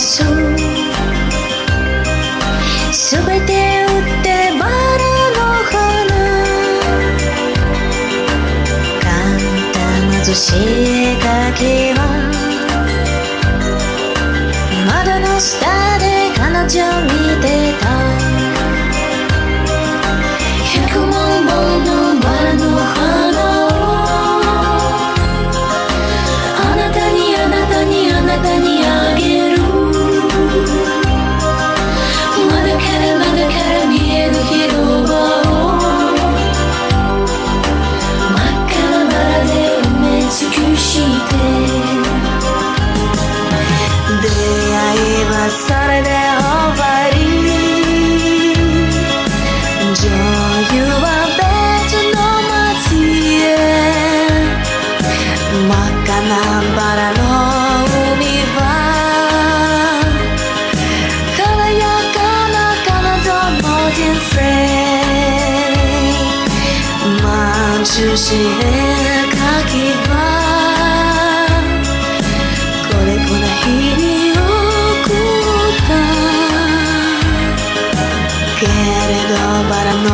す。すべて売ってバラの花、簡単なずし描きは窓の下で彼女見てた。100万本のバラの花をあなたにあなたにあなたにあげる。窓から見える広場を真っ赤なバラで埋め尽くして、出会いはそれで終わり。女優は別の街へ。真っ赤なバラの海は軽やかな彼女の人生。眩しい描きはこれこな日に送ったけれどバラの